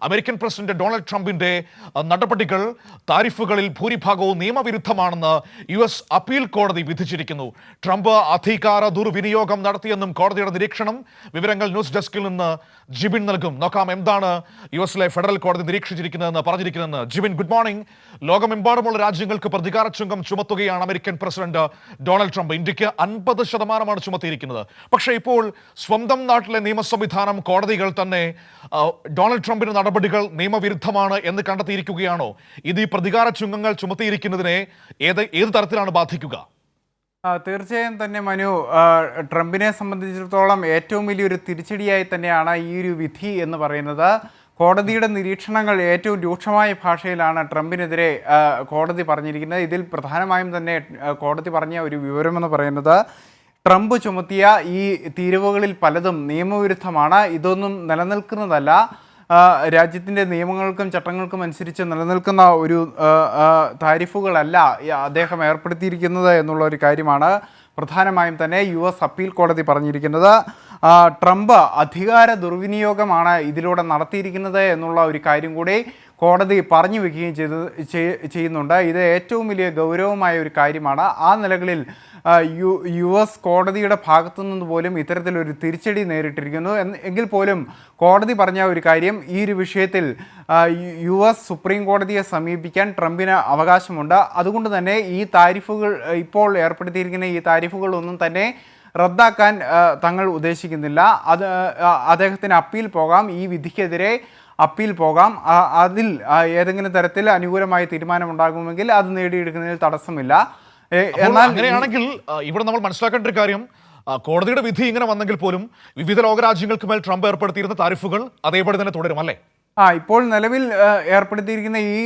American president Donald ട്രംപിന്റെ നടപടികൾ താരിഫുകളിൽ ഭൂരിഭാഗവും നിയമവിരുദ്ധമാണെന്ന് US അപ്പീൽ കോടതി വിധിച്ചിരിക്കുന്നു. ട്രംപ് അധികാര ദുർവിനിയോഗം നടത്തിയെന്നും കോടതിയുടെ നിരീക്ഷണം. വിവരങ്ങൾ ന്യൂസ് ഡെസ്കിൽ നിന്ന് ജിബിൻ നൽകും. നോക്കാം എന്താണ് US ഫെഡറൽ കോടതി നിരീക്ഷിച്ചിരിക്കുന്നതെന്ന് പറഞ്ഞിരിക്കുന്നതെന്ന്. Jibin, good morning. ലോകമെമ്പാടുമുള്ള രാജ്യങ്ങൾക്ക് പ്രതികാര ചുങ്കം ചുമത്തുകയാണ് അമേരിക്കൻ പ്രസിഡന്റ് ഡൊണാൾഡ് ട്രംപ്. ഇന്ത്യക്ക് 50% ചുമത്തിയിരിക്കുന്നത്. പക്ഷേ ഇപ്പോൾ സ്വന്തം നാട്ടിലെ നിയമ സംവിധാനം, കോടതികൾ തന്നെ ഡൊണാൾഡ് ട്രംപിന്റെ നടപടികൾ നിയമവിരുദ്ധമാണ് എന്ന് കണ്ടെത്തിയിരിക്കുകയാണോ? ഇത് ഈ പ്രതികാര ചുങ്കങ്ങൾ ചുമത്തിയിരിക്കുന്നതിനെ ഏത് തരത്തിലാണ് ബാധിക്കുക? തീർച്ചയായും തന്നെ മനു, ട്രംപിനെ സംബന്ധിച്ചിടത്തോളം ഏറ്റവും വലിയൊരു തിരിച്ചടിയായി തന്നെയാണ് ഈ ഒരു വിധി എന്ന് പറയുന്നത്. കോടതിയുടെ നിരീക്ഷണങ്ങൾ ഏറ്റവും രൂക്ഷമായ ഭാഷയിലാണ് ട്രംപിനെതിരെ കോടതി പറഞ്ഞിരിക്കുന്നത്. ഇതിൽ പ്രധാനമായും തന്നെ കോടതി പറഞ്ഞ ഒരു വിവരമെന്ന് പറയുന്നത്, ട്രംപ് ചുമത്തിയ ഈ തീരുവകളിൽ പലതും നിയമവിരുദ്ധമാണ്. ഇതൊന്നും നിലനിൽക്കുന്നതല്ല, രാജ്യത്തിൻ്റെ നിയമങ്ങൾക്കും ചട്ടങ്ങൾക്കും അനുസരിച്ച് നിലനിൽക്കുന്ന ഒരു താരിഫുകളല്ല അദ്ദേഹം ഏർപ്പെടുത്തിയിരിക്കുന്നത് എന്നുള്ള ഒരു കാര്യമാണ് പ്രധാനമായും തന്നെ US അപ്പീൽ കോടതി പറഞ്ഞിരിക്കുന്നത്. ട്രംപ് അധികാര ദുർവിനിയോഗമാണ് ഇതിലൂടെ നടത്തിയിരിക്കുന്നത് എന്നുള്ള ഒരു കാര്യം കൂടി കോടതി പറഞ്ഞു വയ്ക്കുകയും ചെയ്യുന്നുണ്ട്. ഇത് ഏറ്റവും വലിയ ഗൗരവമായ ഒരു കാര്യമാണ്. ആ നിലകളിൽ US കോടതിയുടെ ഭാഗത്തു നിന്ന് പോലും ഇത്തരത്തിലൊരു തിരിച്ചടി നേരിട്ടിരിക്കുന്നു. എങ്കിൽ പോലും കോടതി പറഞ്ഞ ഒരു കാര്യം, ഈ ഒരു വിഷയത്തിൽ US സുപ്രീം കോടതിയെ സമീപിക്കാൻ ട്രംപിന് അവകാശമുണ്ട്. അതുകൊണ്ട് തന്നെ ഈ താരിഫുകൾ, ഇപ്പോൾ ഏർപ്പെടുത്തിയിരിക്കുന്ന ഈ താരിഫുകളൊന്നും തന്നെ റദ്ദാക്കാൻ തങ്ങൾ ഉദ്ദേശിക്കുന്നില്ല. അദ്ദേഹത്തിന് അപ്പീൽ പോകാം, ഈ വിധിക്കെതിരെ അപ്പീൽ പോകാം. അതിൽ ഏതെങ്കിലും തരത്തിൽ അനുകൂലമായ തീരുമാനമുണ്ടാകുമെങ്കിൽ അത് നേടിയെടുക്കുന്നതിൽ തടസ്സമില്ല. എന്നാൽ അങ്ങനെയാണെങ്കിൽ ഇവിടെ നമ്മൾ മനസ്സിലാക്കേണ്ട ഒരു കാര്യം, കോടതിയുടെ വിധി ഇങ്ങനെ വന്നെങ്കിൽ പോലും വിവിധ ലോകരാജ്യങ്ങൾക്ക് മേൽ ട്രംപ് ഏർപ്പെടുത്തിയിരുന്ന താരിഫുകൾ അതേപടി തന്നെ തുടരും, അല്ലേ? ഇപ്പോൾ നിലവിൽ ഏർപ്പെടുത്തിയിരിക്കുന്ന ഈ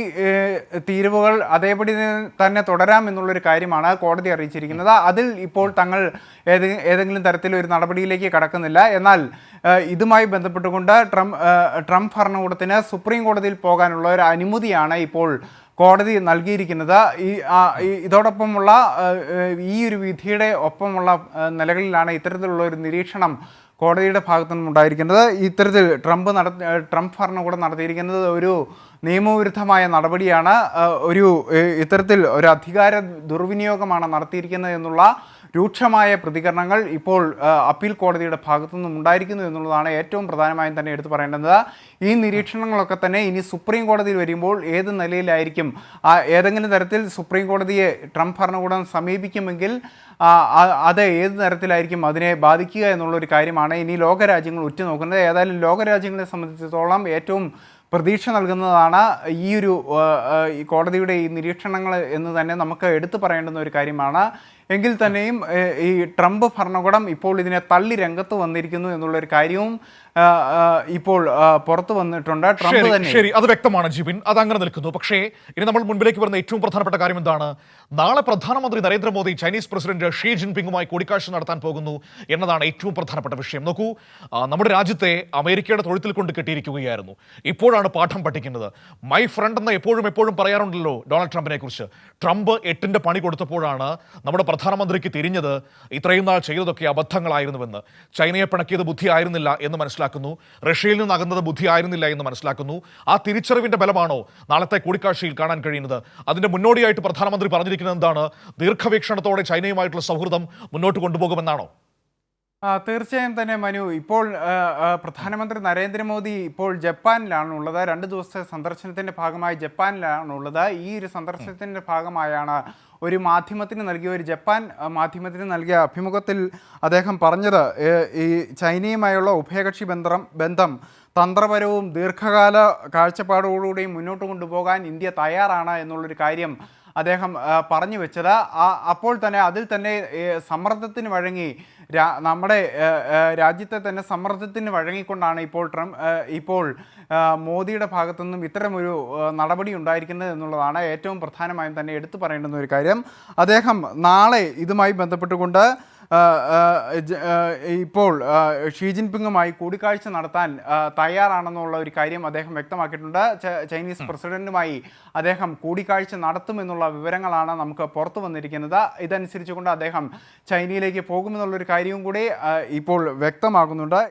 തീരുവകൾ അതേപടി തന്നെ തുടരാം എന്നുള്ളൊരു കാര്യമാണ് കോടതി അറിയിച്ചിരിക്കുന്നത്. അതിൽ ഇപ്പോൾ തങ്ങൾ ഏതെങ്കിലും തരത്തിലൊരു നടപടിയിലേക്ക് കടക്കുന്നില്ല. എന്നാൽ ഇതുമായി ബന്ധപ്പെട്ടുകൊണ്ട് ട്രംപ് ഭരണകൂടത്തിന് സുപ്രീം കോടതിയിൽ പോകാനുള്ള ഒരു അനുമതിയാണ് ഇപ്പോൾ കോടതി നൽകിയിരിക്കുന്നത്. ഇതോടൊപ്പമുള്ള ഈ ഒരു വിധിയുടെ ഒപ്പമുള്ള നിലകളിലാണ് ഇത്തരത്തിലുള്ള ഒരു നിരീക്ഷണം കോടതിയുടെ ഭാഗത്തു നിന്നും ഉണ്ടായിരിക്കുന്നത്. ഇത്തരത്തിൽ ട്രംപ് ഭരണകൂടം നടത്തിയിരിക്കുന്നത് ഒരു നിയമവിരുദ്ധമായ നടപടിയാണ്, ഇത്തരത്തിൽ ഒരു അധികാര ദുർവിനിയോഗമാണ് നടത്തിയിരിക്കുന്നത് എന്നുള്ള രൂക്ഷമായ പ്രതികരണങ്ങൾ ഇപ്പോൾ അപ്പീൽ കോടതിയുടെ ഭാഗത്തു നിന്നും ഉണ്ടായിരിക്കുന്നു എന്നുള്ളതാണ് ഏറ്റവും പ്രധാനമായും തന്നെ എടുത്തു പറയേണ്ടത്. ഈ നിരീക്ഷണങ്ങളൊക്കെ തന്നെ ഇനി സുപ്രീം കോടതിയിൽ വരുമ്പോൾ ഏത് നിലയിലായിരിക്കും, ഏതെങ്കിലും തരത്തിൽ സുപ്രീം കോടതിയെ ട്രംപ് ഭരണകൂടം സമീപിക്കുമെങ്കിൽ അത് ഏത് തരത്തിലായിരിക്കും അതിനെ ബാധിക്കുക എന്നുള്ളൊരു കാര്യമാണ് ഇനി ലോകരാജ്യങ്ങൾ ഉറ്റുനോക്കുന്നത്. ഏതായാലും ലോകരാജ്യങ്ങളെ സംബന്ധിച്ചിടത്തോളം ഏറ്റവും പ്രതീക്ഷ നൽകുന്നതാണ് ഈ കോടതിയുടെ ഈ നിരീക്ഷണങ്ങൾ എന്ന് തന്നെ നമുക്ക് എടുത്തു പറയേണ്ടുന്ന ഒരു കാര്യമാണ്. എങ്കിൽ തന്നെയും ഈ ട്രംപ് ഭരണകൂടം ഇപ്പോൾ ഇതിനെ തള്ളി രംഗത്ത് വന്നിരിക്കുന്നു എന്നുള്ളൊരു കാര്യവും ഇപ്പോൾ പുറത്തു വന്നിട്ടുണ്ട്. ട്രംപ് തന്നെ ശരി, അത് വ്യക്തമാണ് ജിബിൻ, അത് അങ്ങനെ നിൽക്കുന്നു. പക്ഷേ ഇനി നമ്മൾ മുൻപിലേക്ക് വരുന്ന ഏറ്റവും പ്രധാനപ്പെട്ട കാര്യം എന്താണ്? നാളെ പ്രധാനമന്ത്രി നരേന്ദ്രമോദി ചൈനീസ് പ്രസിഡന്റ് ഷീ ജിൻപിങ്ങുമായി കൂടിക്കാഴ്ച നടത്താൻ പോകുന്നു എന്നതാണ് ഏറ്റവും പ്രധാനപ്പെട്ട വിഷയം. നോക്കൂ, നമ്മുടെ രാജ്യത്തെ അമേരിക്കയുടെ തൊഴുത്തിൽ കൊണ്ട് കെട്ടിയിരിക്കുകയായിരുന്നു. ഇപ്പോഴാണ് പാഠം പഠിക്കുന്നത്. മൈ ഫ്രണ്ട് എന്ന് എപ്പോഴും പറയാറുണ്ടല്ലോ ഡൊണാൾഡ് ട്രംപിനെ കുറിച്ച്. ട്രംപ് 8ന്റെ പണി കൊടുത്തപ്പോഴാണ് നമ്മുടെ പ്രധാനമന്ത്രിക്ക് തിരിഞ്ഞത് ഇത്രയും നാൾ ചെയ്തതൊക്കെ അബദ്ധങ്ങളായിരുന്നുവെന്ന്. ചൈനയെ പിണക്കിയത് ബുദ്ധിയായിരുന്നില്ല എന്ന് മനസ്സിലാക്കുന്നു. റഷ്യയിൽ നിന്ന് അകന്നത് ബുദ്ധിയായിരുന്നില്ല എന്ന് മനസ്സിലാക്കുന്നു. ആ തിരിച്ചറിവിന്റെ ബലമാണോ നാളത്തെ കൂടിക്കാഴ്ചയിൽ കാണാൻ കഴിയുന്നത്? അതിന്റെ മുന്നോടിയായിട്ട് പ്രധാനമന്ത്രി പറഞ്ഞിരിക്കുന്നത് എന്താണ്? ദീർഘവീക്ഷണത്തോടെ ചൈനയുമായിട്ടുള്ള സൗഹൃദം മുന്നോട്ട് കൊണ്ടുപോകുമെന്നാണോ? തീർച്ചയായും തന്നെ മനു, ഇപ്പോൾ പ്രധാനമന്ത്രി നരേന്ദ്രമോദി ഇപ്പോൾ ജപ്പാനിലാണുള്ളത്. 2 ദിവസത്തെ സന്ദർശനത്തിൻ്റെ ഭാഗമായി ജപ്പാനിലാണുള്ളത്. ഈ ഒരു സന്ദർശനത്തിൻ്റെ ഭാഗമായാണ് ഒരു ജപ്പാൻ മാധ്യമത്തിന് നൽകിയ അഭിമുഖത്തിൽ അദ്ദേഹം പറഞ്ഞത്, ഈ ചൈനയുമായുള്ള ഉഭയകക്ഷി ബന്ധം തന്ത്രപരവും ദീർഘകാല കാഴ്ചപ്പാടോടുകൂടിയും മുന്നോട്ട് കൊണ്ടുപോകാൻ ഇന്ത്യ തയ്യാറാണ് എന്നുള്ളൊരു കാര്യം അദ്ദേഹം പറഞ്ഞു വെച്ചത്. അപ്പോൾ തന്നെ അതിൽ തന്നെ സമ്മർദ്ദത്തിന് വഴങ്ങി നമ്മുടെ രാജ്യത്തെ തന്നെ സമ്മർദ്ദത്തിന് വഴങ്ങിക്കൊണ്ടാണ് ഇപ്പോൾ മോദിയുടെ ഭാഗത്തുനിന്നും ഇത്തരമൊരു നടപടി ഉണ്ടായിരിക്കുന്നത് എന്നുള്ളതാണ് ഏറ്റവും പ്രധാനമായും തന്നെ എടുത്തു പറയേണ്ടുന്ന ഒരു കാര്യം. അദ്ദേഹം നാളെ ഇതുമായി ബന്ധപ്പെട്ടുകൊണ്ട് ഇപ്പോൾ ഷീ ജിൻപിങ്ങുമായി കൂടിക്കാഴ്ച നടത്താൻ തയ്യാറാണെന്നുള്ള ഒരു കാര്യം അദ്ദേഹം വ്യക്തമാക്കിയിട്ടുണ്ട്. ചൈനീസ് പ്രസിഡന്റുമായി അദ്ദേഹം കൂടിക്കാഴ്ച നടത്തുമെന്നുള്ള വിവരങ്ങളാണ് നമുക്ക് പുറത്തു വന്നിരിക്കുന്നത്. ഇതനുസരിച്ചുകൊണ്ട് അദ്ദേഹം ചൈനയിലേക്ക് പോകുമെന്നുള്ളൊരു കാര്യവും കൂടി ഇപ്പോൾ വ്യക്തമാകുന്നുണ്ട്.